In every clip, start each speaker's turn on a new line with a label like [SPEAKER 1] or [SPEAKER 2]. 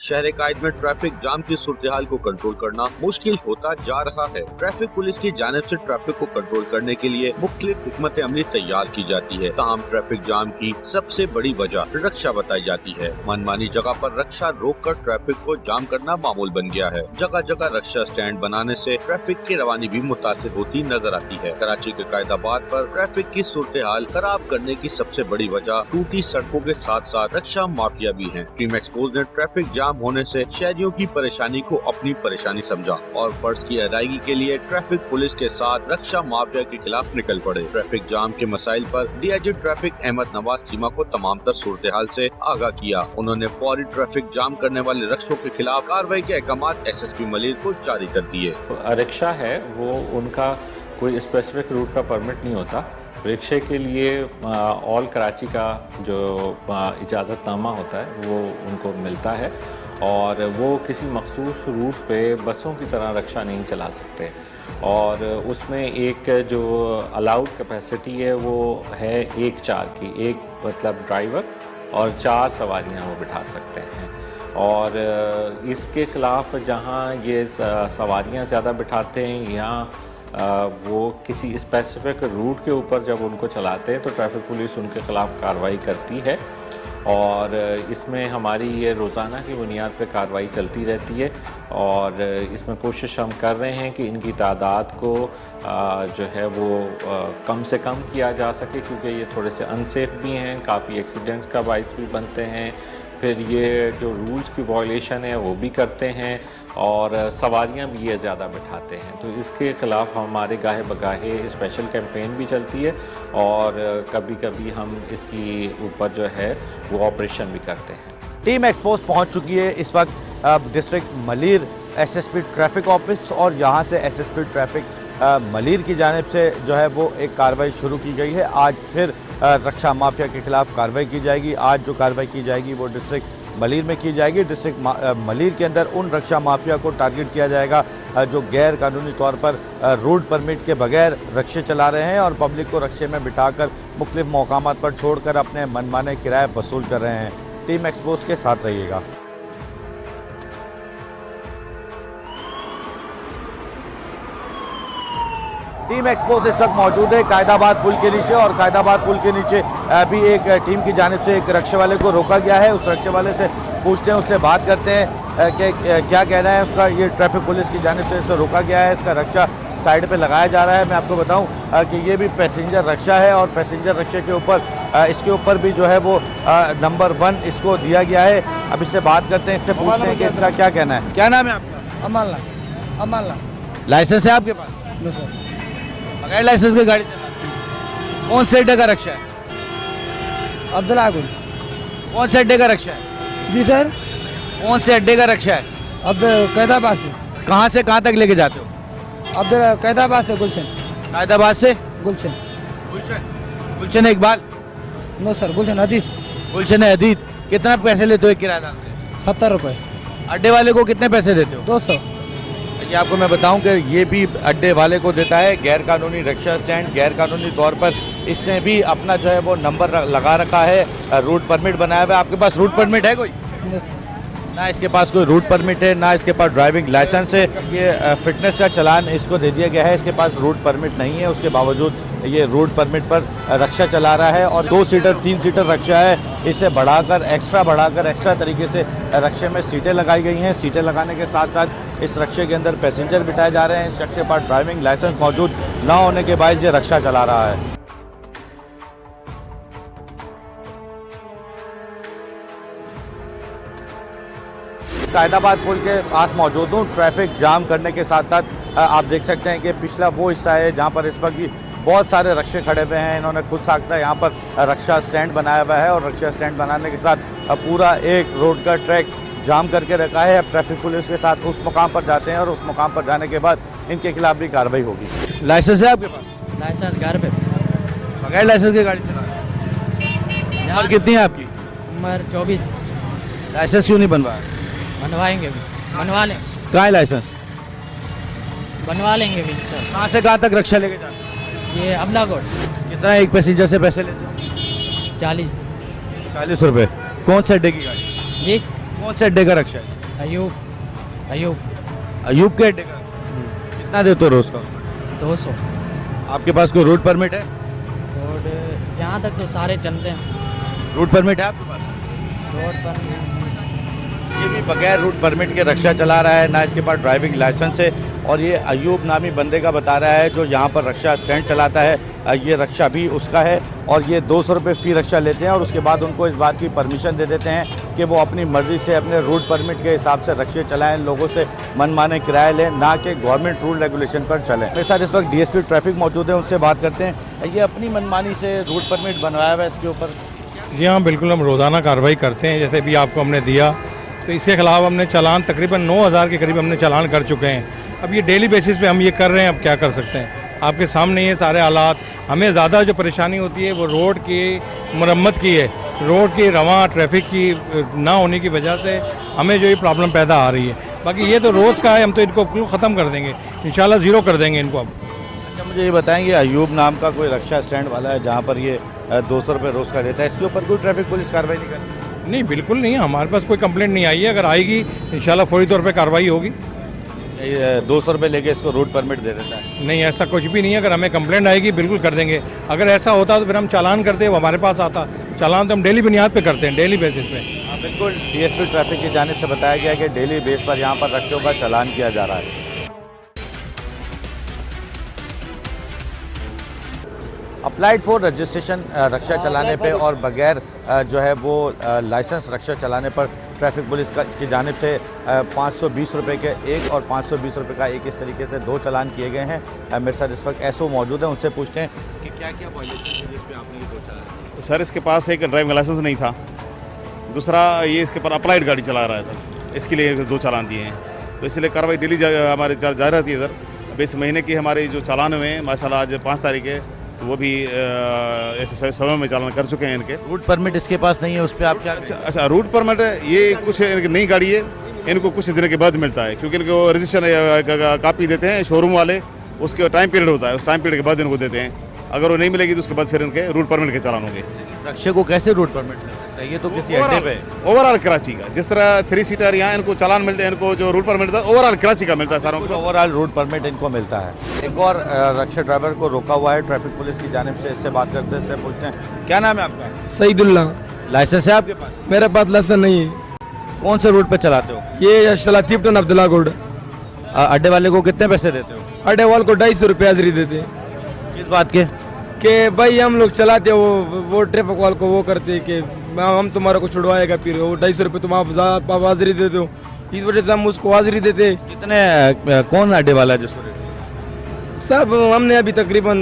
[SPEAKER 1] शहर कायद में traffic jam की सूरत को कंट्रोल करना मुश्किल होता जा रहा है। ट्रैफिक पुलिस की जानिब से ट्रैफिक को कंट्रोल करने के लिए मुख्तलिफ हिकमत अमली तैयार की जाती है। तमाम ट्रैफिक जाम की सबसे बड़ी वजह रक्षा बताई जाती है। मनमानी जगह पर रक्षा रोक कर ट्रैफिक को जाम करना मामूल बन गया है। जगह जगह रक्षा स्टैंड बनाने से ट्रैफिक की रवानी भी मुतासिर होती नजर आती है। कराची के कायदाबाद पर ट्रैफिक की सूरत हाल खराब करने की सबसे बड़ी वजह टूटी सड़कों के साथ साथ रक्षा माफिया भी है। टीम एक्सपोज ने ट्रैफिक जाम होने से शहरियों की परेशानी को अपनी परेशानी समझा और फर्ज की अदायगी के लिए ट्रैफिक पुलिस के साथ रक्षा माफिया के खिलाफ निकल पड़े। ट्रैफिक जाम के मसाइल पर डीआईजी ट्रैफिक अहमद नवाज चीमा को तमाम तर सूरत हाल से आगाह किया। उन्होंने फौरी ट्रैफिक जाम करने वाले रक्षों के खिलाफ कार्रवाई के अहकाम SSP मलिर को जारी कर दिए।
[SPEAKER 2] रिक्शा है वो उनका कोई स्पेसिफिक रूट का परमिट नहीं होता। रिक्शे के लिए ऑल कराची का जो इजाज़तनामा होता है वो उनको मिलता है और वो किसी मखसूस रूट पे बसों की तरह रिक्शा नहीं चला सकते और उसमें एक जो अलाउड कैपेसिटी है वो है 1-4 की, एक मतलब ड्राइवर और 4 सवारियां वो बिठा सकते हैं। और इसके ख़िलाफ़ जहाँ ये सवारियां ज़्यादा बिठाते हैं यहाँ वो किसी स्पेसिफिक रूट के ऊपर जब उनको चलाते हैं तो ट्रैफिक पुलिस उनके ख़िलाफ़ कार्रवाई करती है और इसमें हमारी ये रोज़ाना की बुनियाद पे कार्रवाई चलती रहती है और इसमें कोशिश हम कर रहे हैं कि इनकी तादाद को जो है वो कम से कम किया जा सके क्योंकि ये थोड़े से अनसेफ भी हैं, काफ़ी एक्सीडेंट्स का बाइस भी बनते हैं। फिर ये जो रूल्स की वायलेशन है वो भी करते हैं और सवारियां भी ये ज़्यादा बिठाते हैं। तो इसके ख़िलाफ़ हमारे गाहे बगाहे स्पेशल कैंपेन भी चलती है और कभी कभी हम इसकी ऊपर जो है वो ऑपरेशन भी करते हैं।
[SPEAKER 3] टीम एक्सपोज पहुंच चुकी है इस वक्त district Malir SSP traffic office और यहां से SSP ट्रैफिक मलिर की जानिब से जो है वो एक कार्रवाई शुरू की गई है। आज फिर रक्षा माफिया के खिलाफ कार्रवाई की जाएगी। आज जो कार्रवाई की जाएगी वो डिस्ट्रिक्ट मलिर में की जाएगी। डिस्ट्रिक्ट मलिर के अंदर उन रक्षा माफिया को टारगेट किया जाएगा जो गैर कानूनी तौर पर रोड परमिट के बगैर रक्षे चला रहे हैं और पब्लिक को रक्षे में बिठाकर मुख्तलिफ मकामात पर छोड़कर अपने मनमाने किराए वसूल कर रहे हैं। टीम एक्सपोज के साथ रहिएगा। टीम एक्सपोज इस वक्त मौजूद है कायदाबाद पुल के नीचे और कायदाबाद पुल के नीचे अभी एक टीम की जानिब से एक रक्षे वाले को रोका गया है। उस रक्षे वाले से पूछते हैं, उससे बात करते हैं कि क्या कहना है उसका। ये ट्रैफिक पुलिस की जानिब से इसे रोका गया है, इसका रक्षा साइड पे लगाया जा रहा है। मैं आपको बताऊं कि ये भी पैसेंजर रक्षा है और पैसेंजर रक्षे के ऊपर इसके ऊपर भी जो है वो नंबर 1 इसको दिया गया है। अब इससे बात करते हैं, इससे पूछते हैं कि इसका क्या कहना है। क्या नाम है आपका?
[SPEAKER 4] अमाला।
[SPEAKER 3] लाइसेंस है आपके पास?
[SPEAKER 4] No sir.
[SPEAKER 3] बगैर लाइसेंस की गाड़ी चलाते? कौन से अड्डे का रक्षा है?
[SPEAKER 4] अब्दुल्ला गुल।
[SPEAKER 3] कौन से अड्डे का रक्षा है?
[SPEAKER 4] जी सर।
[SPEAKER 3] कौन से अड्डे का रक्षा है?
[SPEAKER 4] अब कैदाबाद से।
[SPEAKER 3] कहाँ से कहाँ तक लेके जाते हो?
[SPEAKER 4] अब कैदाबाद से गुलशन।
[SPEAKER 3] कायदाबाद से
[SPEAKER 4] गुलशन।
[SPEAKER 3] गुलशन इकबाल?
[SPEAKER 4] नो सर, गुलशन हदीस।
[SPEAKER 3] गुलशन अदीद। कितना पैसे लेते हो एक किराएदार से?
[SPEAKER 4] 70 रुपये।
[SPEAKER 3] अड्डे वाले को कितने पैसे देते हो?
[SPEAKER 4] 200।
[SPEAKER 3] ये आपको मैं बताऊं कि ये भी अड्डे वाले को देता है। गैर कानूनी रक्षा स्टैंड, गैर कानूनी तौर पर इसने भी अपना जो है वो नंबर लगा रखा है, रूट परमिट बनाया हुआ है। आपके पास रूट परमिट है कोई?
[SPEAKER 4] No sir.
[SPEAKER 3] ना इसके पास कोई रूट परमिट है, ना इसके पास ड्राइविंग लाइसेंस है। ये फिटनेस का चालान इसको दे दिया गया है, इसके पास रूट परमिट नहीं है। उसके बावजूद ये रूट परमिट पर रक्षा चला रहा है और 2 सीटर 3 सीटर रक्षा है। इसे बढ़ाकर एक्स्ट्रा तरीके से रक्षे में सीटें लगाई गई हैं। सीटें लगाने के साथ साथ इस रक्षे के अंदर पैसेंजर बिठाए जा रहे हैं। इस शख्स के पास ड्राइविंग लाइसेंस मौजूद ना होने के बाद ये रक्षा चला रहा है। कायदाबाद पुल के पास मौजूद हूँ। ट्रैफिक जाम करने के साथ साथ आप देख सकते हैं कि पिछला वो हिस्सा है जहाँ पर इस वक्त भी बहुत सारे रक्षे खड़े हुए हैं। इन्होंने खुद साख्ता यहाँ पर रक्षा स्टैंड बनाया हुआ है और रक्षा स्टैंड बनाने के साथ पूरा एक रोड का ट्रैक जाम करके रखा है। अब ट्रैफिक पुलिस के साथ उस मुकाम पर जाते हैं और उस मुकाम पर जाने के बाद इनके खिलाफ भी कार्रवाई होगी। लाइसेंस है आपके पास?
[SPEAKER 4] लाइसेंस घर पे।
[SPEAKER 3] बगैर लाइसेंस की गाड़ी चला रहे हैं? उम्र कितनी है आपकी?
[SPEAKER 4] उम्र 24।
[SPEAKER 3] लाइसेंस क्यों नहीं बनवाया?
[SPEAKER 4] बनवाएंगे भी, बनवा लें।
[SPEAKER 3] कहाँ है लाइसेंस?
[SPEAKER 4] बनवा लेंगे भी सर।
[SPEAKER 3] कहाँ से कहाँ तक रक्षा लेके जाते हैं?
[SPEAKER 4] ये अबलागोट।
[SPEAKER 3] कितना एक पैसेंजर से पैसे लेते हैं?
[SPEAKER 4] 40।
[SPEAKER 3] 40 रुपये। कौन से अड्डे की गाड़ी?
[SPEAKER 4] जी
[SPEAKER 3] कौन से अड्डे का रक्षा है?
[SPEAKER 4] अयूब
[SPEAKER 3] अयूब के अड्डे का रक्षा। कितना देते हो रोज का?
[SPEAKER 4] 200।
[SPEAKER 3] आपके पास कोई रूट परमिट है?
[SPEAKER 4] और यहाँ तक तो सारे चलते हैं।
[SPEAKER 3] रूट परमिट है आपके पास?
[SPEAKER 4] रोड पर
[SPEAKER 3] ये भी बगैर रूट परमिट के रक्षा चला रहा है, ना इसके पास ड्राइविंग लाइसेंस है। और ये अयूब नामी बंदे का बता रहा है जो यहाँ पर रक्षा स्टैंड चलाता है, ये रक्षा भी उसका है। और ये 200 रुपये फ़ी रक्षा लेते हैं और उसके बाद उनको इस बात की परमिशन दे देते हैं कि वो अपनी मर्ज़ी से अपने रूट परमिट के हिसाब से रक्षे चलाएं, लोगों से मनमाने किराए लें, ना कि गवर्नमेंट रूल रेगुलेशन पर चलें। मेरे साथ इस वक्त डीएसपी ट्रैफिक मौजूद है, उनसे बात करते हैं। ये अपनी मनमानी से रूट परमिट बनवाया हुआ है, इसके ऊपर?
[SPEAKER 5] जी हाँ, बिल्कुल हम रोज़ाना कार्रवाई करते हैं। जैसे भी आपको हमने दिया तो इसके खिलाफ हमने चालान तकरीबन 9000 के करीब हमने चालान कर चुके हैं। अब ये डेली बेसिस पे हम ये कर रहे हैं, अब क्या कर सकते हैं, आपके सामने ये सारे हालात। हमें ज़्यादा जो परेशानी होती है वो रोड की मरम्मत की है, रोड की रवां ट्रैफिक की ना होने की वजह से हमें जो ये प्रॉब्लम पैदा आ रही है। बाकी ये तो रोज़ का है, हम तो इनको बिल्कुल ख़त्म कर देंगे, इंशाल्लाह ज़ीरो कर देंगे इनको। अब
[SPEAKER 3] अच्छा, मुझे ये बताएंगे, अयूब नाम का कोई रक्षा स्टैंड वाला है जहाँ पर ये 200 रुपये रोज़ का देता है, इसके ऊपर कोई ट्रैफिक पुलिस कार्रवाई नहीं करती?
[SPEAKER 5] नहीं, बिल्कुल नहीं, हमारे पास कोई कंप्लेंट नहीं आई है। अगर आएगी इंशाल्लाह फौरी तौर पे कार्रवाई होगी।
[SPEAKER 3] 200 रुपये लेके इसको रूट परमिट दे देता है?
[SPEAKER 5] नहीं, ऐसा कुछ भी नहीं है। अगर हमें कंप्लेंट आएगी बिल्कुल कर देंगे। अगर ऐसा होता तो फिर हम चालान करते, वो हमारे पास आता। चालान तो हम डेली बुनियाद पे करते हैं, डेली बेसिस पे।
[SPEAKER 3] हाँ, बिल्कुल। डीएसपी ट्रैफिक की जानिब से बताया गया कि डेली बेस पर यहाँ पर रक्षों का चालान किया जा रहा है। अप्लाइड फॉर रजिस्ट्रेशन रक्षा चलाने पे और बगैर जो है वो लाइसेंस रक्षा चलाने पर ट्रैफिक पुलिस की जानिब से 520 रुपये के एक और 520 रुपये का एक, इस तरीके से 2 चालान किए गए हैं। मेरे साथ इस वक्त एसओ मौजूद है, उनसे पूछते हैं कि क्या क्या वायलेशन है जिस पे आपने ये 2 चालान?
[SPEAKER 6] सर, इसके पास एक ड्राइविंग लाइसेंस नहीं था, दूसरा ये इसके पर अप्लाइड गाड़ी चला रहा था, इसके लिए 2 चालान दिए हैं। तो इसलिए कार्रवाई डेली हमारे जारी रहती है सर। अब इस महीने की हमारे जो चालान हुए हैं माशाल्लाह आज 5 तारीख है, तो वो भी ऐसे समय में चालान कर चुके हैं इनके।
[SPEAKER 3] रूट परमिट इसके पास नहीं है, उस पर आप क्या?
[SPEAKER 6] अच्छा, रूट परमिट ये कुछ इनकी नई गाड़ी है, इनको कुछ दिन के बाद मिलता है, क्योंकि इनको रजिस्ट्रेशन कापी देते हैं शोरूम वाले, उसके टाइम पीरियड होता है, उस टाइम पीरियड के बाद इनको देते हैं। अगर वो नहीं मिलेगी तो उसके बाद फिर इनके रूट परमिट के चालान होंगे।
[SPEAKER 3] रक्षे को कैसे रूट परमिट मिल सकता है? ये तो किसी अड्डे पे
[SPEAKER 6] ओवरऑल कराची का, जिस तरह 3 सीटर यहाँ इनको चालान मिलते हैं, इनको जो रूट परमिट मिलता है ओवरऑल कराची का मिलता है सारों को।
[SPEAKER 3] ओवरऑल रूट परमिट इनको मिलता है। एक और रक्षा ड्राइवर को रोका हुआ है ट्रैफिक पुलिस की जानिब से, इससे बात करते हैं, इससे पूछते हैं क्या नाम है आपका?
[SPEAKER 7] सईदुल्ला।
[SPEAKER 3] लाइसेंस है आपके पास?
[SPEAKER 7] मेरे पास लाइसेंस नहीं है।
[SPEAKER 3] कौन से रूट पे चलाते हो?
[SPEAKER 7] ये लतीफ टन अब्दुल्ला गोड।
[SPEAKER 3] अड्डे वाले को कितने पैसे देते हो?
[SPEAKER 7] अड्डे वाले को 250 रुपये हाजिरी देते हैं।
[SPEAKER 3] किस बात के?
[SPEAKER 7] कि भाई हम लोग चलाते वो ट्रैफिक वाले को वो करते कि हम तुम्हारा को छुड़वाएगा, फिर वो 250 रुपये तुम आप हाजिरी देते हो, इस वजह से हम उसको हाजिरी देते।
[SPEAKER 3] कितने कौन अड्डे वाला है जिसको देते हो?
[SPEAKER 7] सब हमने अभी तकरीबन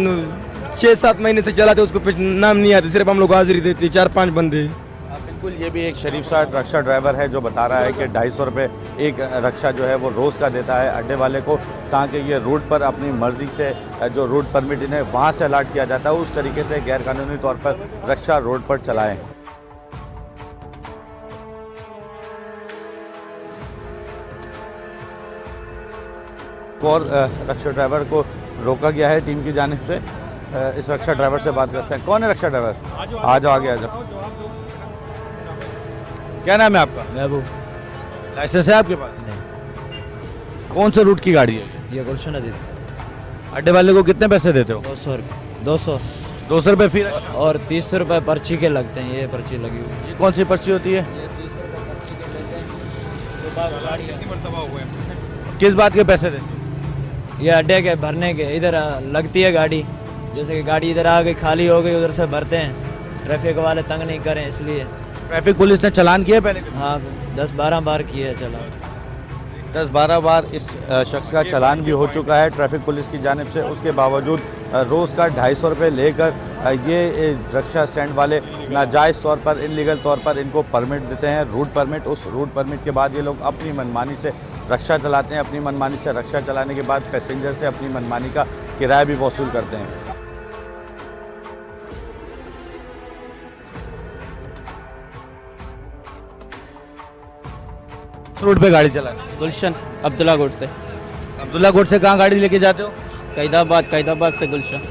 [SPEAKER 7] 6-7 महीने से चलाते, उसको नाम नहीं आते, सिर्फ हम लोग हाजिरी देते 4-5 बंदे।
[SPEAKER 3] बिल्कुल, ये भी एक शरीफ सा रक्षा ड्राइवर है जो बता रहा है कि 250 रुपये एक रक्षा जो है वो रोज़ का देता है अड्डे वाले को, ताकि ये रूट पर अपनी मर्ज़ी से जो रूट परमिट इन्हें वहाँ से अलाट किया जाता है उस तरीके से गैरकानूनी तौर पर रक्षा रोड पर चलाएं। और रक्षा ड्राइवर को रोका गया है टीम की जानिब से। इस रक्षा ड्राइवर से बात करते हैं। कौन है रक्षा ड्राइवर? आ जाओ आगे आ जाओ। क्या नाम है आपका?
[SPEAKER 8] महबूब।
[SPEAKER 3] लाइसेंस है आपके पास?
[SPEAKER 8] नहीं।
[SPEAKER 3] कौन से रूट की गाड़ी है?
[SPEAKER 8] ये गुलशन अदीद।
[SPEAKER 3] अड्डे वाले को कितने पैसे देते हो?
[SPEAKER 8] 200 रुपये। 200
[SPEAKER 3] रुपये फी।
[SPEAKER 8] और 30 रुपये पर्ची के लगते हैं। ये पर्ची लगी हुई।
[SPEAKER 3] ये कौन सी पर्ची होती है?
[SPEAKER 8] ये 30 रुपये पर्ची के लेते हैं। सुबह गाड़ी
[SPEAKER 3] किस बात के पैसे देते हो?
[SPEAKER 8] ये अड्डे के भरने के, इधर लगती है गाड़ी, जैसे कि गाड़ी इधर आ गई खाली हो गई, उधर से भरते हैं, ट्रैफिक वाले तंग नहीं करें इसलिए।
[SPEAKER 3] ट्रैफिक पुलिस ने चालान किया पहले?
[SPEAKER 8] हाँ, 10-12 बार किए है चालान।
[SPEAKER 3] 10-12 बार इस शख्स का चालान भी हो चुका है ट्रैफिक पुलिस की जानिब से। उसके बावजूद रोज़ का 250 रुपये लेकर ये रक्षा स्टैंड वाले नाजायज़ तौर पर, इलीगल तौर पर इनको परमिट देते हैं, रूट परमिट। उस रूट परमिट के बाद ये लोग अपनी मनमानी से रक्षा चलाते हैं। अपनी मनमानी से रक्षा चलाने के बाद पैसेंजर से अपनी मनमानी का किराया भी वसूल करते हैं। रूट पे गाड़ी चलाना?
[SPEAKER 9] गुलशन अब्दुल्ला गोड से।
[SPEAKER 3] अब्दुल्ला कोट से कहाँ गाड़ी लेके जाते हो?
[SPEAKER 9] कैदाबाद से गुलशन।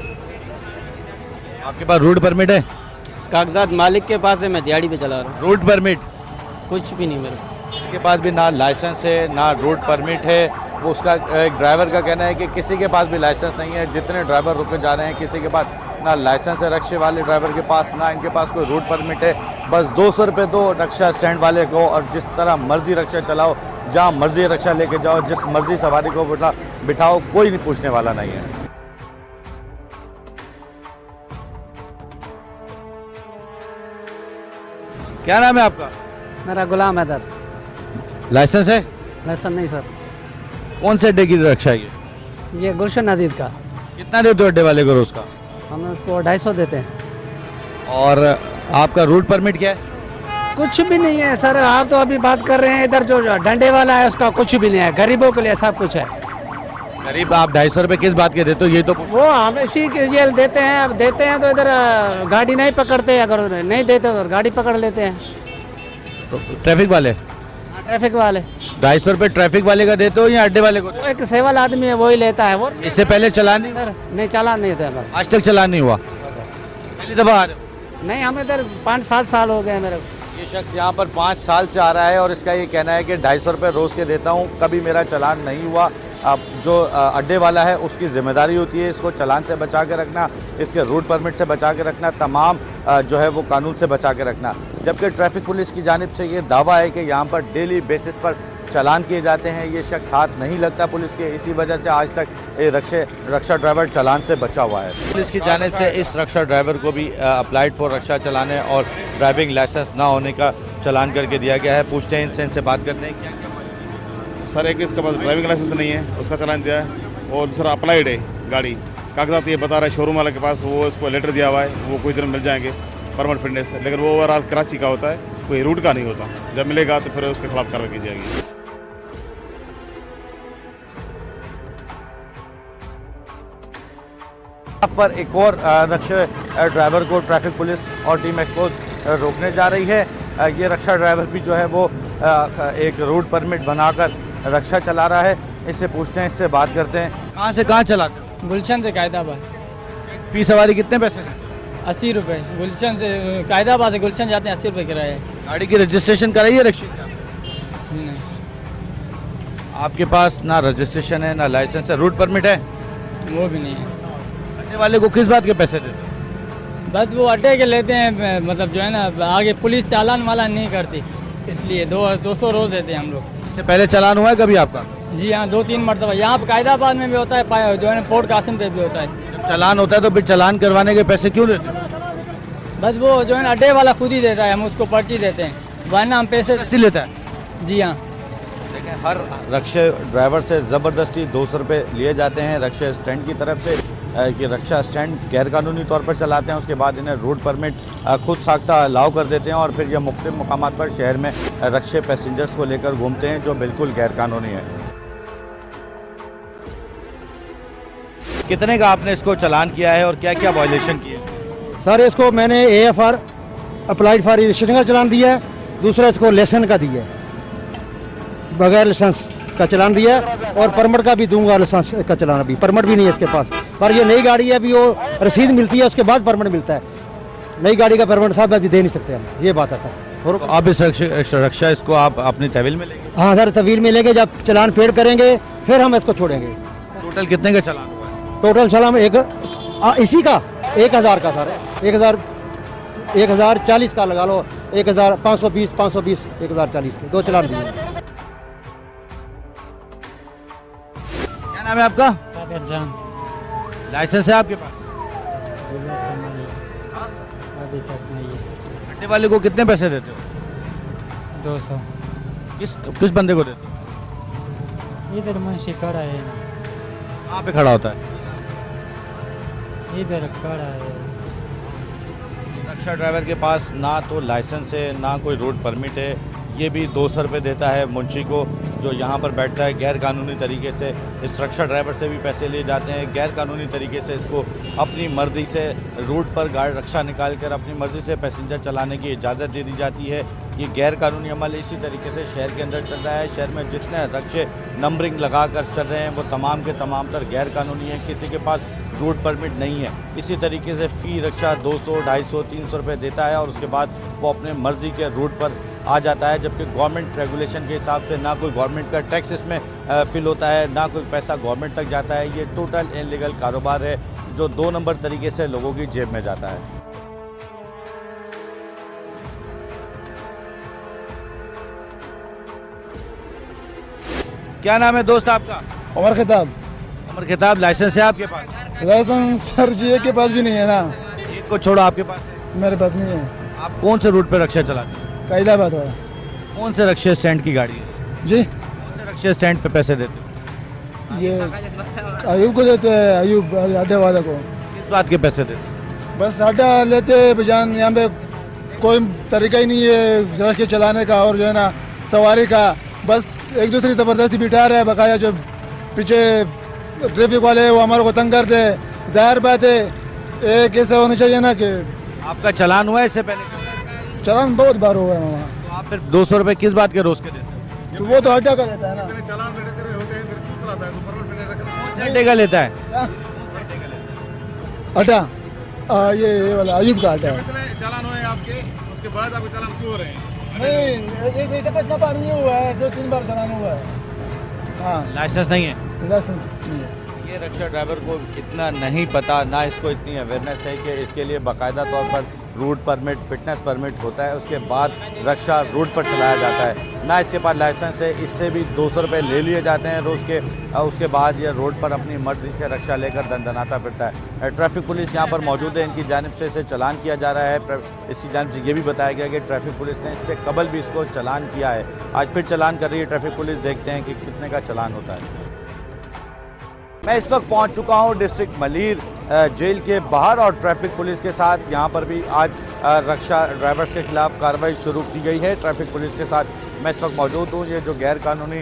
[SPEAKER 3] आपके पास रूट परमिट है?
[SPEAKER 9] कागजात मालिक के पास है, मैं दिहाड़ी पे चला रहा हूँ।
[SPEAKER 3] रूट परमिट
[SPEAKER 9] कुछ भी नहीं मेरे को।
[SPEAKER 3] इसके पास भी ना लाइसेंस है ना रोड परमिट है। वो उसका एक ड्राइवर का कहना है कि किसी के पास भी लाइसेंस नहीं है। जितने ड्राइवर रुके जा रहे हैं किसी के पास ना लाइसेंस है रक्शे वाले ड्राइवर के पास, ना इनके पास कोई रोड परमिट है। बस 200 रुपये दो रक्षा स्टैंड वाले को और जिस तरह मर्जी रक्षा चलाओ, जहाँ मर्जी रक्षा लेके जाओ, जिस मर्जी सवारी को बिठाओ, कोई नहीं पूछने वाला नहीं है। क्या नाम है आपका?
[SPEAKER 10] मेरा गुलाम हैदर।
[SPEAKER 3] लाइसेंस है?
[SPEAKER 10] लाइसेंस नहीं सर।
[SPEAKER 3] कौन से अड्डे की रक्षा है
[SPEAKER 10] ये गुलशन नदीद का।
[SPEAKER 3] कितना देते हो अड्डे वाले को रोज का?
[SPEAKER 10] हम उसको 250 देते हैं।
[SPEAKER 3] और आपका रूट परमिट क्या है?
[SPEAKER 10] कुछ भी नहीं है सर। आप तो अभी बात कर रहे हैं, इधर जो डंडे वाला है उसका कुछ भी नहीं है। गरीबों के लिए सब कुछ है।
[SPEAKER 3] गरीब आप 250 रुपये किस बात के देते हो ये तो?
[SPEAKER 10] वो हम इसी के लिए देते हैं। अब देते हैं तो इधर गाड़ी नहीं पकड़ते, अगर नहीं देते तो गाड़ी पकड़ लेते हैं।
[SPEAKER 3] तो ट्रैफिक वाले?
[SPEAKER 10] ट्रैफिक वाले
[SPEAKER 3] 250 रुपये ट्रैफिक वाले का देते हो या अड्डे वाले को?
[SPEAKER 10] वो एक सेवल आदमी है, वही लेता है। वो
[SPEAKER 3] इससे पहले चलान नहीं?
[SPEAKER 10] सर नहीं, चालान नहीं था।
[SPEAKER 3] आज तक चलान नहीं हुआ? पहली दफा आ रहे हो?
[SPEAKER 10] नहीं, हम इधर 5-7 साल हो गए मेरे को।
[SPEAKER 3] ये शख्स यहाँ पर 5 साल से आ रहा है और इसका ये कहना है कि 250 रुपये रोज़ के देता हूँ, कभी मेरा चलान नहीं हुआ। अब जो अड्डे वाला है उसकी जिम्मेदारी होती है इसको चलान से बचा के रखना, इसके रूट परमिट से बचा के रखना, तमाम जो है वो कानून से बचा के रखना। जबकि ट्रैफिक पुलिस की जानिब से ये दावा है कि यहाँ पर डेली बेसिस पर चालान किए जाते हैं। ये शख्स हाथ नहीं लगता पुलिस के, इसी वजह से आज तक ये रक्षा ड्राइवर चालान से बचा हुआ है। पुलिस की जानिब से इस रक्षा ड्राइवर को भी अप्लाइड फॉर रक्षा चलाने और ड्राइविंग लाइसेंस ना होने का चालान करके दिया गया है। पूछते हैं इनसे बात करते हैं क्या क्या।
[SPEAKER 6] सर एक इसके पास ड्राइविंग लाइसेंस नहीं है, उसका चालान दिया है। और दूसरा अप्लाइड है गाड़ी, कागजात ये बता रहा है शोरूम वाले के पास, वो इसको लेटर दिया हुआ है, वो कुछ दिन में मिल जाएंगे परमिट फिटनेस से। लेकिन वो ओवरऑल कराची का होता है, कोई रूट का नहीं होता। जब मिलेगा तो फिर उसके खिलाफ कार्रवाई की जाएगी।
[SPEAKER 3] पर एक और रक्षा ड्राइवर को ट्रैफिक पुलिस और टीम एक्सपोज रोकने जा रही है। ये रक्षा ड्राइवर भी जो है वो एक रूट परमिट बनाकर रक्षा चला रहा है। इससे पूछते हैं, इससे बात करते हैं। कहाँ से कहाँ चलाते हो?
[SPEAKER 4] गुलशन से कायदाबाद।
[SPEAKER 3] फी सवारी कितने पैसे हैं?
[SPEAKER 4] 80 रुपये। गुलशन से कायदाबाद से गुलशन जाते हैं, 80 रुपये किराया है।
[SPEAKER 3] गाड़ी की रजिस्ट्रेशन कराई है रक्षा?
[SPEAKER 4] नहीं,
[SPEAKER 3] आपके पास ना रजिस्ट्रेशन है ना लाइसेंस है, रूट परमिट है?
[SPEAKER 4] वो भी नहीं है।
[SPEAKER 3] अड्डे वाले को किस बात के पैसे देते हो?
[SPEAKER 4] बस वो अड्डे के लेते हैं, मतलब जो है ना आगे पुलिस चालान वाला नहीं करती, इसलिए 200 रोज़ देते हैं हम लोग।
[SPEAKER 3] इससे पहले चालान हुआ है कभी आपका?
[SPEAKER 4] जी हाँ, 2-3 मरतबा। यहाँ पर कायदाबाद में भी होता है, जो है ना पोर्ट कासिम पे भी होता है।
[SPEAKER 3] जब चालान होता है तो फिर चालान करवाने के पैसे क्यों देते हो?
[SPEAKER 4] बस वो जो है ना अड्डे वाला खुद ही देता है, हम उसको पर्ची देते हैं, वरना हम पैसे।
[SPEAKER 3] जबरदस्ती लेता है?
[SPEAKER 4] जी हाँ।
[SPEAKER 3] देखें, हर रक्षा ड्राइवर से ज़बरदस्ती 200 रुपये लिए जाते हैं रक्षा स्टैंड की तरफ से कि रक्षा स्टैंड गैरकानूनी तौर पर चलाते हैं। उसके बाद इन्हें रोड परमिट खुद साख्ता अलाउ कर देते हैं और फिर ये मुख्तलिफ मकामात पर शहर में रक्षा पैसेंजर्स को लेकर घूमते हैं, जो बिल्कुल गैरकानूनी है। कितने का आपने इसको चालान किया है और क्या क्या वायलेशन किए?
[SPEAKER 11] सर इसको मैंने AFR अप्लाइड फॉर रजिस्ट्रेशन का चालान दिया है, दूसरा इसको लेसन का दिया है, बगैर लाइसेंस का चालान दिया है, और परमिट का भी दूंगा। लाइसेंस का चालान अभी परमिट भी नहीं है इसके पास, पर ये नई गाड़ी है, अभी वो रसीद मिलती है उसके बाद परमिट मिलता है। नई गाड़ी का परमिट साहब अभी दे नहीं सकते हम, ये बात है सर।
[SPEAKER 3] और आप इस रक्षा इसको आप अपनी तहवील में लेंगे?
[SPEAKER 11] हाँ सर, तहवील में लेंगे, जब चालान पेड करेंगे फिर हम इसको छोड़ेंगे।
[SPEAKER 3] टोटल कितने का चालान हुआ है?
[SPEAKER 11] टोटल चालान इसी का 1000 का सर, 1040 का लगा लो, 1520 1040 के 2 चालान दिए।
[SPEAKER 3] क्या नाम है आपका?
[SPEAKER 10] साबिर जान।
[SPEAKER 3] लाइसेंस है आपके पास?
[SPEAKER 10] अभी तक नहीं है।
[SPEAKER 3] अड्डे वाले को कितने पैसे देते हो?
[SPEAKER 10] 200।
[SPEAKER 3] किस बंदे को देते हो?
[SPEAKER 10] इधर मुंशी खड़ा है ना।
[SPEAKER 3] कहाँ पे खड़ा होता है?
[SPEAKER 10] इधर खड़ा है।
[SPEAKER 3] रक्षा ड्राइवर के पास ना तो लाइसेंस है ना कोई रोड परमिट है। ये भी 200 रुपये देता है मुंशी को, जो यहाँ पर बैठता है। गैर कानूनी तरीके से इस रक्षा ड्राइवर से भी पैसे लिए जाते हैं। गैर कानूनी तरीके से इसको अपनी मर्जी से रूट पर गाड़ी रक्षा निकाल कर अपनी मर्जी से पैसेंजर चलाने की इजाज़त दे दी जाती है। ये गैर कानूनी अमल इसी तरीके से शहर के अंदर चल रहा है। शहर में जितने रक्षे नंबरिंग लगा कर चल रहे हैं वो तमाम के तमाम तर गैर कानूनी है। किसी के पास रूट परमिट नहीं है। इसी तरीके से फ़ी रक्षा 200, 250, 300 रुपये देता है और उसके बाद वो अपने मर्ज़ी के रूट पर आ जाता है, जबकि गवर्नमेंट रेगुलेशन के हिसाब से ना कोई गवर्नमेंट का टैक्स इसमें फिल होता है, ना कोई पैसा गवर्नमेंट तक जाता है। ये टोटल इनलीगल कारोबार है जो 2 नंबर तरीके से लोगों की जेब में जाता है। क्या नाम है दोस्त आपका?
[SPEAKER 11] उमर खिताब।
[SPEAKER 3] उमर खिताब, लाइसेंस है आपके पास?
[SPEAKER 11] लाइसेंस सर जी के पास भी नहीं है ना।
[SPEAKER 3] एक को छोड़ो, आपके पास?
[SPEAKER 11] मेरे पास नहीं है।
[SPEAKER 3] आप कौन से रूट पे रक्षा चलाते हैं?
[SPEAKER 11] कैदाबाद हो।
[SPEAKER 3] कौन से रक्षा स्टैंड की गाड़ी है
[SPEAKER 11] जी।
[SPEAKER 3] कौन से रक्षा स्टैंड पे पैसे देते हो?
[SPEAKER 11] ये अयूब को देते हैं, अयूब अड्डे वाले को।
[SPEAKER 3] किस बात के पैसे देते हो?
[SPEAKER 11] बस अड्डा लेते हैं बजान, यहाँ पे कोई तरीका ही नहीं है रख के चलाने का और जो है ना सवारी का। बस एक दूसरी ज़बरदस्ती बिठा रहे हैं, बकाया जो पीछे ट्रैफिक वाले वो हमारे को तंग करते हैं। जाहिर बात है एक ऐसा होना चाहिए ना कि
[SPEAKER 3] आपका चालान हुआ है इससे पहले?
[SPEAKER 11] चालान बहुत बार हुआ है वहाँ।
[SPEAKER 3] तो आप फिर 200 रुपये किस बात के रोज के देते हैं?
[SPEAKER 11] तो वो तो अड्डा का रहता है ना।
[SPEAKER 3] अड्डे का लेता है?
[SPEAKER 11] अड्डा ये वाला अयूब का अड्डा है।
[SPEAKER 6] चालान हुए आपके, उसके बाद आपके चालान क्यों हो रहे हैं?
[SPEAKER 11] नहीं, एक दफा बार नहीं हुआ है, 2-3 बार चलाना हुआ है। हाँ,
[SPEAKER 3] लाइसेंस नहीं है?
[SPEAKER 11] लाइसेंस नहीं है।
[SPEAKER 3] ये रक्षा ड्राइवर को इतना नहीं पता, ना इसको इतनी अवेयरनेस है कि इसके लिए बाकायदा तौर पर रूट परमिट, फिटनेस परमिट होता है, उसके बाद रक्षा रूट पर चलाया जाता है। ना इसके पास लाइसेंस है, इससे भी 200 रुपये ले लिए जाते हैं रोज़ के। उसके बाद ये रोड पर अपनी मर्जी से रक्षा लेकर दंदनाता फिरता है। ट्रैफिक पुलिस यहाँ पर मौजूद है, इनकी जानिब से इसे चालान किया जा रहा है। इसकी जानिब से ये भी बताया गया कि ट्रैफिक पुलिस ने इससे कबल भी इसको चालान किया है। आज फिर चालान कर रही है ट्रैफिक पुलिस, देखते हैं कि कितने का चालान होता है। मैं इस वक्त पहुंच चुका हूं डिस्ट्रिक्ट मलीर जेल के बाहर और ट्रैफिक पुलिस के साथ यहाँ पर भी आज रक्षा ड्राइवर्स के खिलाफ कार्रवाई शुरू की गई है। ट्रैफिक पुलिस के साथ मैं इस वक्त मौजूद हूँ। ये जो गैर कानूनी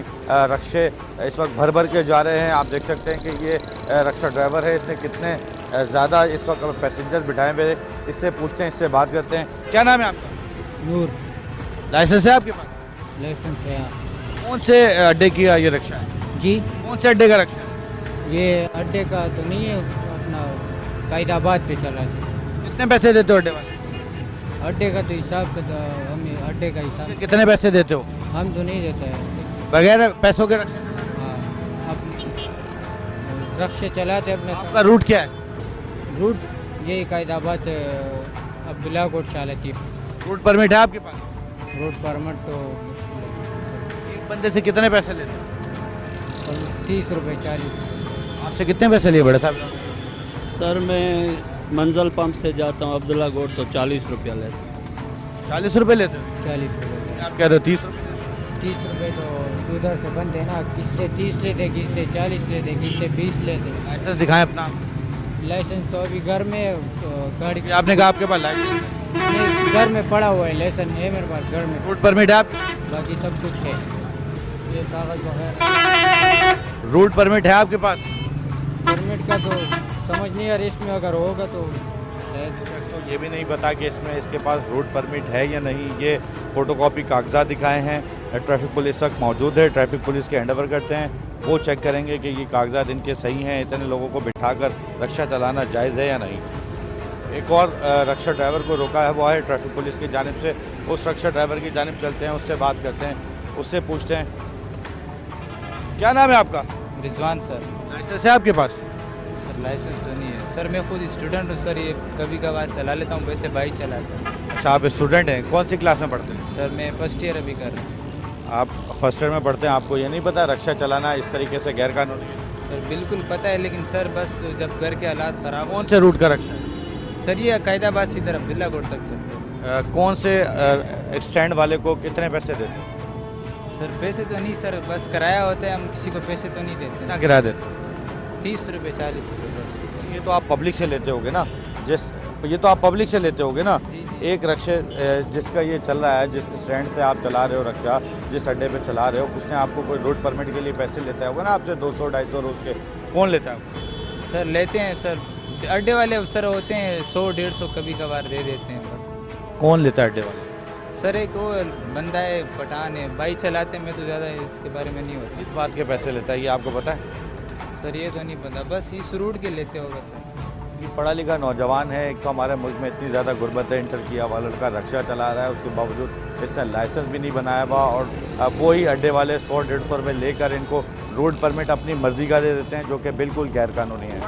[SPEAKER 3] रक्षे इस वक्त भर भर के जा रहे हैं, आप देख सकते हैं कि ये रक्षा ड्राइवर है, इसने कितने ज़्यादा इस वक्त पैसेंजर बिठाए हुए। इससे पूछते हैं, इससे बात करते हैं। क्या नाम है आपका?
[SPEAKER 10] नूर।
[SPEAKER 3] लाइसेंस है आपके पास?
[SPEAKER 10] लाइसेंस है।
[SPEAKER 3] कौन से अड्डे की ये रक्षा है?
[SPEAKER 10] जी।
[SPEAKER 3] कौन से अड्डे का रक्षा है?
[SPEAKER 10] ये अड्डे का तो नहीं है, अपना कैदाबाद पे चला है।
[SPEAKER 3] कितने पैसे देते हो अड्डे वाले?
[SPEAKER 10] अड्डे का तो हिसाब का तो हमें अड्डे का हिसाब
[SPEAKER 3] कितने पैसे देते हो?
[SPEAKER 10] हम तो नहीं देते हैं।
[SPEAKER 3] बगैर पैसों के रक्षा?
[SPEAKER 10] हाँ, अपने रक्षे चलाते अपने।
[SPEAKER 3] आपका रूट क्या है?
[SPEAKER 10] रूट यही कैदाबाद से अब्दुल्ला कोट चालती।
[SPEAKER 3] रूट परमिट है आपके पास?
[SPEAKER 10] रूट परमिट तो मुश्किल है।
[SPEAKER 3] एक बंदे से कितने पैसे लेते हो?
[SPEAKER 10] 30 रुपये 40।
[SPEAKER 3] आपसे कितने पैसे लिए बड़े साहब?
[SPEAKER 9] सर मैं मंजल पंप से जाता हूँ अब्दुल्ला गोट, तो 40 रुपया लेते हैं।
[SPEAKER 3] 40 रुपये लेते हो?
[SPEAKER 10] 40 रुपये।
[SPEAKER 3] आप कह रहे हो 30 रुपये?
[SPEAKER 10] 30 रुपये तो उधर से बनते हैं ना, किससे 30 लेते, किससे 40 लेते, किससे 20 लेते।
[SPEAKER 3] लाइसेंस दिखाएं अपना।
[SPEAKER 10] लाइसेंस तो अभी घर में गाड़ी
[SPEAKER 3] कि आपने कहा आपके पास लाइसेंस
[SPEAKER 10] नहीं, घर में पड़ा हुआ है। लाइसेंस है मेरे पास घर में।
[SPEAKER 3] रूट परमिट है आप?
[SPEAKER 10] बाकी सब कुछ है, ये कागज वगैरह।
[SPEAKER 3] रूट परमिट है आपके पास?
[SPEAKER 10] परमिट का तो समझ नहीं आ रही, इसमें अगर होगा तो शायद।
[SPEAKER 3] ये भी नहीं पता कि इसमें इसके पास रूट परमिट है या नहीं। ये फोटोकॉपी कागजात दिखाए हैं। ट्रैफिक पुलिस तक मौजूद है, ट्रैफिक पुलिस के हैंडओवर करते हैं, वो चेक करेंगे कि ये कागजात इनके सही हैं। इतने लोगों को बिठाकर रक्षा चलाना जायज़ है या नहीं। एक और रक्षा ड्राइवर को रोका है हुआ है ट्रैफिक पुलिस की जानिब से। उस रक्षा ड्राइवर की जानिब चलते हैं, उससे बात करते हैं, उससे पूछते हैं। क्या नाम है आपका?
[SPEAKER 12] रिजवान सर।
[SPEAKER 3] लाइसेंस है आपके पास?
[SPEAKER 12] सर लाइसेंस तो नहीं है सर, मैं खुद स्टूडेंट हूँ सर, ये कभी कभार चला लेता हूँ, वैसे बाइक चलाता हूँ।
[SPEAKER 3] अच्छा, आप स्टूडेंट हैं? कौन सी क्लास में पढ़ते हैं?
[SPEAKER 12] सर मैं फर्स्ट ईयर अभी कर रहा हूँ।
[SPEAKER 3] आप फर्स्ट ईयर में पढ़ते हैं, आपको ये नहीं पता रक्षा चलाना इस तरीके से गैर कानूनी है?
[SPEAKER 12] सर बिल्कुल पता है, लेकिन सर बस जब घर के हालात ख़राब।
[SPEAKER 3] कौन से रूट का रक्षा है?
[SPEAKER 12] सर ये कैदाबाद से इधर अब्दुल्ला कोट तक चलते हैं।
[SPEAKER 3] कौन से स्टैंड वाले को कितने पैसे देते हैं?
[SPEAKER 12] सर पैसे तो नहीं सर, बस किराया होता है, हम किसी को पैसे तो नहीं देते।
[SPEAKER 3] कितना किराया देते?
[SPEAKER 12] 30 रुपये 40 रुपये।
[SPEAKER 3] ये तो आप पब्लिक से लेते होगे ना? ये तो आप पब्लिक से लेते होगे ना? एक रक्षे जिसका ये चल रहा है, जिस स्टैंड से आप चला रहे हो रक्षा, जिस अड्डे पे चला रहे हो, उसने आपको कोई रोड परमिट के लिए पैसे लेता होगा ना आपसे 200-250 रोज के? कौन लेता है?
[SPEAKER 12] सर लेते हैं सर, अड्डे वाले सर होते हैं 100-150 कभी कभार दे देते हैं बस।
[SPEAKER 3] कौन लेता है अड्डे वाले?
[SPEAKER 12] सर एक वो बंदा है, पठान है, बाइक चलाते हैं, मैं तो ज़्यादा इसके बारे में नहीं होता।
[SPEAKER 3] किस बात के पैसे लेता है ये आपको पता है?
[SPEAKER 12] सर ये तो नहीं पता, बस इस रूट के लेते होगा सर।
[SPEAKER 3] ये पढ़ा लिखा नौजवान है। एक तो हमारे मुल्क में इतनी ज़्यादा गुर्बत है, इंटर किया हुआ लड़का रक्षा चला रहा है, उसके बावजूद इसने लाइसेंस भी नहीं बनाया हुआ और वो ही अड्डे वाले 100-150 रुपये लेकर इनको रोड परमिट अपनी मर्जी का दे देते हैं, जो कि बिल्कुल गैरकानूनी है।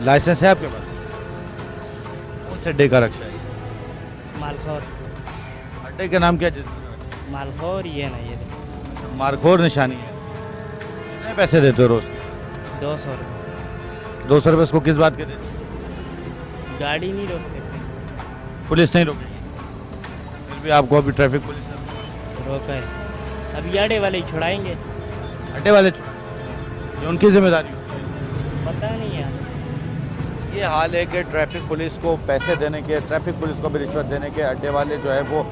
[SPEAKER 3] लाइसेंस है आपके पास? कौन से अड्डे का रक्षा है?
[SPEAKER 10] मालखोर।
[SPEAKER 3] अड्डे का नाम क्या है?
[SPEAKER 10] मालखोर ये ना ये
[SPEAKER 3] मारखोर निशानी है। कितने पैसे देते हो रोज?
[SPEAKER 10] 200 रुपये।
[SPEAKER 3] 200 रुपये उसको किस बात के देते?
[SPEAKER 10] गाड़ी नहीं रोकते,
[SPEAKER 3] पुलिस नहीं रोकेगी, फिर भी आपको अभी ट्रैफिक पुलिस ने
[SPEAKER 10] रोका है। अब अड्डे वाले ही छुड़ाएंगे।
[SPEAKER 3] अड्डे वाले ये उनकी जिम्मेदारी होती है।
[SPEAKER 10] पता नहीं यार।
[SPEAKER 3] ये हाल है कि ट्रैफिक पुलिस को पैसे देने के, ट्रैफिक पुलिस को भी रिश्वत देने के अड्डे वाले जो है वो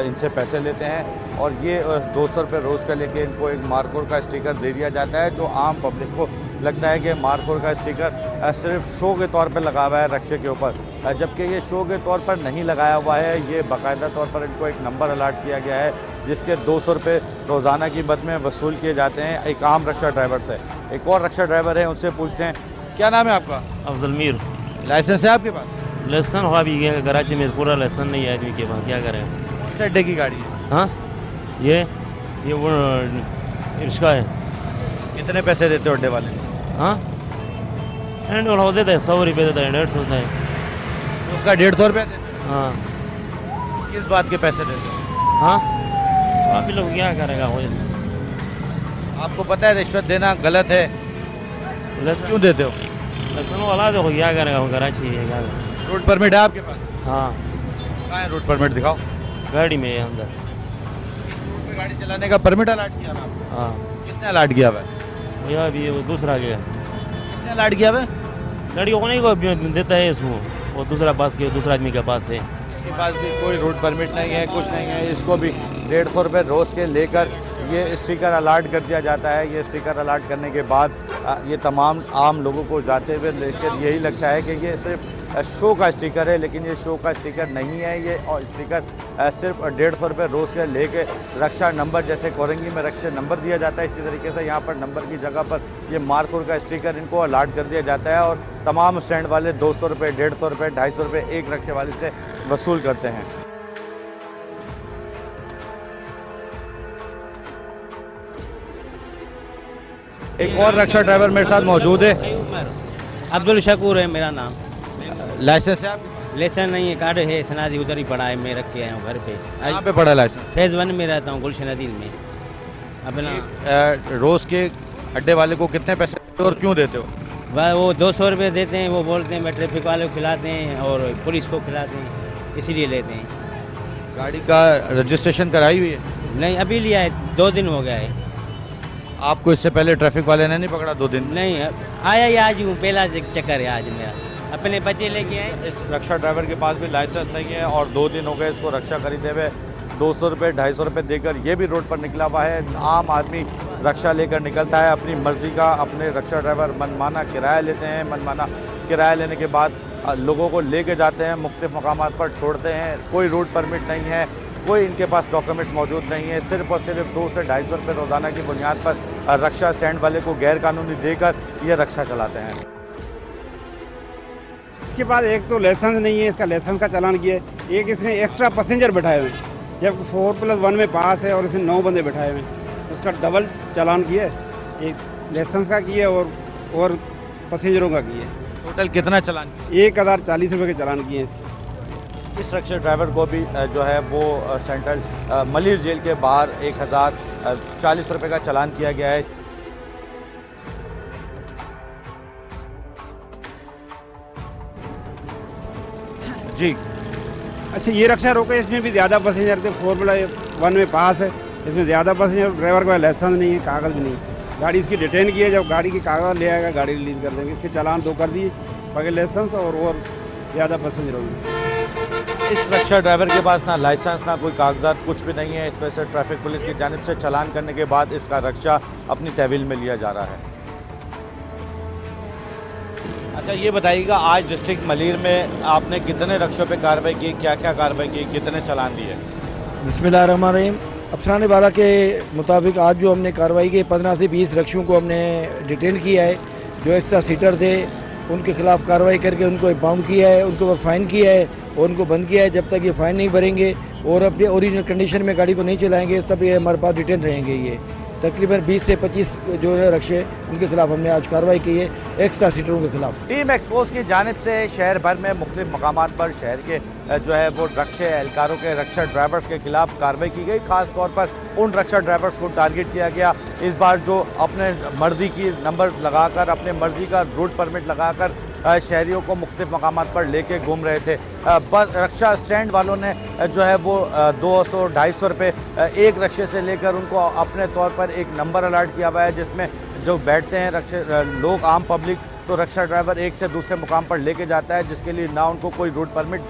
[SPEAKER 3] इनसे पैसे लेते हैं और ये 200 रुपये रोज़ का लेके इनको एक मारकोर का स्टिकर दे दिया जाता है, जो आम पब्लिक को लगता है कि मारकोर का स्टिकर सिर्फ शो के तौर पर लगा हुआ है रक्शे के ऊपर, जबकि ये शो के तौर पर नहीं लगाया हुआ है। ये बाकायदा तौर पर इनको एक नंबर अलाट किया गया है जिसके 200 रुपये रोज़ाना की मद में वसूल किए जाते हैं एक आम रक्षा ड्राइवर से। एक और रक्षा ड्राइवर है, उनसे पूछते हैं, क्या नाम है आपका?
[SPEAKER 13] अफजल मीर।
[SPEAKER 3] लाइसेंस है आपके पास?
[SPEAKER 13] लाइसेंस हुआ भी गया कराची में, पूरा लाइसेंस नहीं है आदमी के पास, क्या करें?
[SPEAKER 3] कौन से अड्डे की गाड़ी है?
[SPEAKER 13] हाँ ये वो रिक्शा है।
[SPEAKER 3] कितने पैसे देते हो अड्डे वाले?
[SPEAKER 13] हाँ एंड और देता है 100 रुपये देता है, 150 होता है
[SPEAKER 3] उसका 150 रुपये देते हो?
[SPEAKER 13] हाँ।
[SPEAKER 3] किस बात के पैसे देते हो?
[SPEAKER 13] हाँ आप लोग क्या करेगा? हो
[SPEAKER 3] आपको पता है रिश्वत देना गलत है, क्यों देते हो?
[SPEAKER 13] लाइसेंस वाला तो क्या करेगा? वो कराची है, क्या
[SPEAKER 3] रोड परमिट है आपके पास?
[SPEAKER 13] हाँ।
[SPEAKER 3] कहाँ है रोड परमिट, दिखाओ।
[SPEAKER 13] गाड़ी में है अंदर।
[SPEAKER 3] रोड पे गाड़ी चलाने का परमिट अलाट किया ना आपको?
[SPEAKER 13] हाँ।
[SPEAKER 3] किसने अलाट किया हुआ है?
[SPEAKER 13] भैया अभी वो दूसरा गया,
[SPEAKER 3] किसने अलाट किया हुआ है?
[SPEAKER 13] गाड़ी को नहीं को देता है इसको, वो दूसरा पास के दूसरा आदमी के पास है।
[SPEAKER 3] इसके पास भी कोई रोड परमिट नहीं है, कुछ नहीं है। इसको भी 150 रुपये रोज़ के लेकर ये स्टिकर अलाट कर दिया जाता है। ये स्टिकर अलाट करने के बाद ये तमाम आम लोगों को जाते हुए लेकर यही लगता है कि ये सिर्फ शो का स्टिकर है, लेकिन ये शो का स्टिकर नहीं है। ये और स्टिकर सिर्फ 150 रुपये रोज़ के लेके रक्षा नंबर, जैसे कोरंगी में रक्षा नंबर दिया जाता है, इसी तरीके से यहाँ पर नंबर की जगह पर ये मारकोर का स्टिकर इनको अलाट कर दिया जाता है और तमाम स्टैंड वाले 200 रुपये, 150 रुपये, 250 रुपये एक रक्षे वाले से वसूल करते हैं। एक और रक्षा ड्राइवर मेरे साथ मौजूद है।
[SPEAKER 10] अब्दुल शकूर है मेरा नाम।
[SPEAKER 3] लाइसेंस है आप?
[SPEAKER 10] लाइसेंस नहीं है, कार्ड है सनाजी, उधर ही पड़ा है, मैं रख के आया हूँ घर पे।
[SPEAKER 3] कहाँ पे पड़ा लाइसेंस?
[SPEAKER 10] फेज़ 1 में रहता हूँ, गुलशन नदीन में।
[SPEAKER 3] अपना रोज़ के अड्डे वाले को कितने पैसे देते हो और क्यों देते हो?
[SPEAKER 10] वह वो 200 रुपये देते हैं, वो बोलते हैं मैं ट्रैफिक वाले को खिलाते हैं और पुलिस को खिलाते हैं, इसीलिए लेते हैं।
[SPEAKER 3] गाड़ी का रजिस्ट्रेशन कराई हुई है?
[SPEAKER 10] नहीं अभी लिया है, 2 दिन हो गया है।
[SPEAKER 3] आपको इससे पहले ट्रैफिक वाले ने नहीं पकड़ा 2 दिन?
[SPEAKER 10] नहीं आया ही आज हूँ, पहला चक्कर है आज मेरा। अपने बच्चे लेके आए।
[SPEAKER 3] इस रक्षा ड्राइवर के पास भी लाइसेंस नहीं है और 2 दिन हो गए इसको रक्षा खरीदे हुए। 200 रुपये, 250 रुपये देकर ये भी रोड पर निकला हुआ है। आम आदमी रक्षा लेकर निकलता है अपनी मर्जी का। अपने रक्षा ड्राइवर मनमाना किराया लेते हैं, मनमाना किराया लेने के बाद लोगों को लेके जाते हैं, मुख्तलिफ मकामात पर छोड़ते हैं। कोई रोड परमिट नहीं है, कोई इनके पास डॉक्यूमेंट्स मौजूद नहीं है। सिर्फ और सिर्फ 200 से 250 रुपये रोज़ाना की बुनियाद पर रक्षा स्टैंड वाले को गैर कानूनी देकर ये रक्षा चलाते हैं।
[SPEAKER 14] इसके बाद एक तो लाइसेंस नहीं है, इसका लाइसेंस का चालान किया है। एक इसने एक्स्ट्रा पैसेंजर बैठाए हुए हैं, जब 4+1 में पास है और इसने 9 बंदे बैठाए हुए हैं, उसका डबल चालान किया है। एक लाइसेंस का किया और पैसेंजरों का किया है।
[SPEAKER 3] टोटल कितना चालान?
[SPEAKER 14] 1040 रुपये के चालान किए हैं इसके।
[SPEAKER 3] इस रक्षा ड्राइवर को भी जो है वो सेंट्रल मलिर जेल के बाहर 1040 रुपये का चालान किया गया है। जी
[SPEAKER 14] अच्छा, ये रक्षा रोका, इसमें भी ज़्यादा पैसेंजर थे। 4+1 में पास है, इसमें ज़्यादा पैसेंजर। ड्राइवर का लाइसेंस नहीं है, कागज़ भी नहीं। गाड़ी इसकी डिटेन की है, जब गाड़ी की कागज़ ले आएगा गाड़ी रिलीज़ कर देंगे। इसके चालान 2 कर दिए, बगैर लाइसेंस और ज़्यादा पैसेंजर होंगे।
[SPEAKER 3] इस रक्षा ड्राइवर के पास ना लाइसेंस, ना कोई कागजात, कुछ भी नहीं है। इस वजह से ट्रैफिक पुलिस की जानिब से चालान करने के बाद इसका रक्षा अपनी तहवील में लिया जा रहा है। अच्छा ये बताइएगा, आज डिस्ट्रिक्ट मलीर में आपने कितने रक्षों पे कार्रवाई की, क्या क्या कार्रवाई की, कितने चालान दिए?
[SPEAKER 11] बिस्मिल्लाहिर्रहमानिर्रहीम।
[SPEAKER 7] अफसरान बाला के मुताबिक आज जो हमने कार्रवाई की 15 से 20 रक्षों को हमने डिटेन किया है। जो एक्स्ट्रा सीटर थे उनके खिलाफ कार्रवाई करके उनको बाउंड किया है, उनके ऊपर फ़ाइन किया है और उनको बंद किया है। जब तक ये फ़ाइन नहीं भरेंगे और अपने ओरिजिनल कंडीशन में गाड़ी को नहीं चलाएंगे तब ये हमारे पास डिटेन रहेंगे। ये तकरीबन 20 से 25 जो है रक्षे उनके खिलाफ हमने आज कार्रवाई की है, एक्स्ट्रा सीटरों के खिलाफ।
[SPEAKER 3] टीम एक्सपोज की जानिब से शहर भर में मुख्तलिफ मकामात पर शहर के जो है वो रक्षे एहलकारों के रक्षा ड्राइवर्स के खिलाफ कार्रवाई की गई। खास तौर पर उन रक्षा ड्राइवर्स को टारगेट किया गया इस बार जो अपने मर्जी की नंबर लगाकर, अपने मर्जी का रूट परमिट लगाकर शहरियों को मुख्तलिफ मकामात पर लेके घूम रहे थे। बस रक्षा स्टैंड वालों ने जो है वो 200-250 रुपये एक रक्षे से लेकर उनको अपने तौर पर एक नंबर अलर्ट किया हुआ है जिसमें जो बैठते हैं रक्षा लोग, आम पब्लिक, तो रक्षा ड्राइवर एक से दूसरे मुकाम पर लेके जाता है जिसके लिए ना उनको कोई रूट परमिट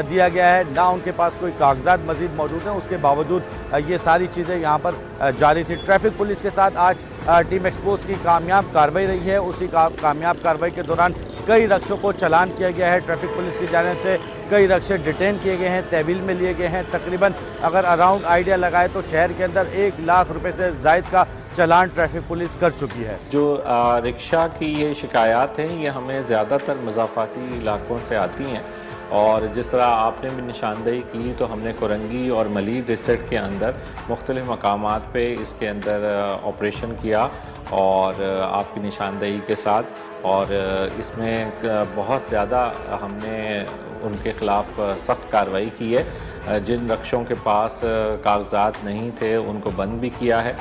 [SPEAKER 3] दिया गया है, ना उनके पास कोई कागजात मजीद मौजूद हैं। उसके बावजूद ये सारी चीज़ें यहाँ पर जारी थी। ट्रैफिक पुलिस के साथ आज टीम एक्सपोज की कामयाब कार्रवाई रही है। उसी कामयाब कार्रवाई के दौरान कई रक्षों को चालान किया गया है। ट्रैफिक पुलिस की जानिब से कई रक्षे डिटेन किए गए हैं, तहवील में लिए गए हैं। तकरीबन अगर अराउंड आइडिया लगाए तो शहर के अंदर 1 लाख रुपए से जायद का चालान ट्रैफिक पुलिस कर चुकी है।
[SPEAKER 2] जो रिक्शा की ये शिकायत हैं ये हमें ज़्यादातर मज़ाफ़ाती इलाकों से आती हैं और जिस तरह आपने भी निशानदेही की तो हमने कोरंगी और मलीर डिस्ट्रिक्ट के अंदर मुख्तलिफ मकामात पे इसके अंदर ऑपरेशन किया और आपकी निशानदेही के साथ, और इसमें बहुत ज़्यादा हमने उनके ख़िलाफ़ सख्त कार्रवाई की है। जिन रक्षों के पास कागजात नहीं थे उनको बंद भी किया है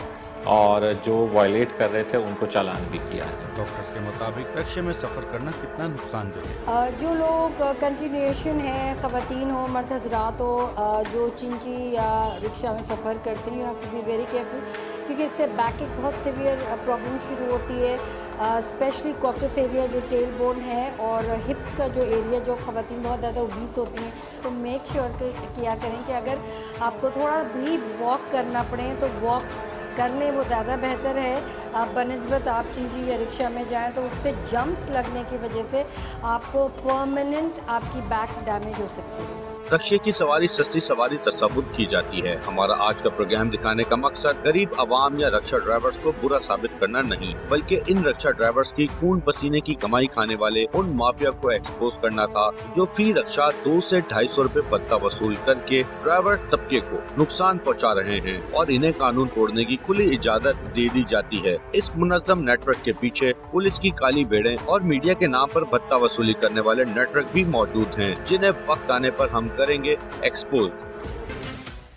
[SPEAKER 2] और जो वायलेट कर रहे थे उनको चालान भी किया है।
[SPEAKER 3] डॉक्टर्स के मुताबिक रक्षे में सफ़र करना कितना नुकसानदेह है?
[SPEAKER 15] जो लोग कंटिन्यूएशन है, ख़वातीन हो, मर्द हज़रात हो, जो चिंची या रिक्शा में सफ़र करते हैं, you have to be very careful क्योंकि इससे बैक एक बहुत सीवियर प्रॉब्लम शुरू होती है। स्पेशली कॉकस एरिया जो टेल बोन है और हिप्स का जो एरिया, जो ख़वातीन बहुत ज़्यादा ओबीस होती हैं, तो मेक श्योर किया करें कि अगर आपको थोड़ा भी वॉक करना पड़े तो वॉक कर लें, वो ज़्यादा बेहतर है। बनिस्बत आप चिंची या रिक्शा में जाएं तो उससे जंप्स लगने की वजह से आपको परमानेंट आपकी बैक डैमेज हो सकती है।
[SPEAKER 1] रक्षे की सवारी सस्ती सवारी तस्वुर की जाती है। हमारा आज का प्रोग्राम दिखाने का मकसद गरीब आवाम या रक्षा ड्राइवर्स को बुरा साबित करना नहीं, बल्कि इन रक्षा ड्राइवर्स की खून पसीने की कमाई खाने वाले उन माफिया को एक्सपोज करना था जो फी रक्षा 200 से 250 रुपए भत्ता वसूल करके ड्राइवर तबके को नुकसान पहुंचा रहे हैं और इन्हें कानून तोड़ने की खुली इजाजत दे दी जाती है। इस मुनज़्ज़म नेटवर्क के पीछे पुलिस की काली भेड़ें और मीडिया के नाम पर भत्ता वसूली करने वाले नेटवर्क भी मौजूद हैं, जिन्हें वक्त आने पर हम करेंगे एक्सपोज।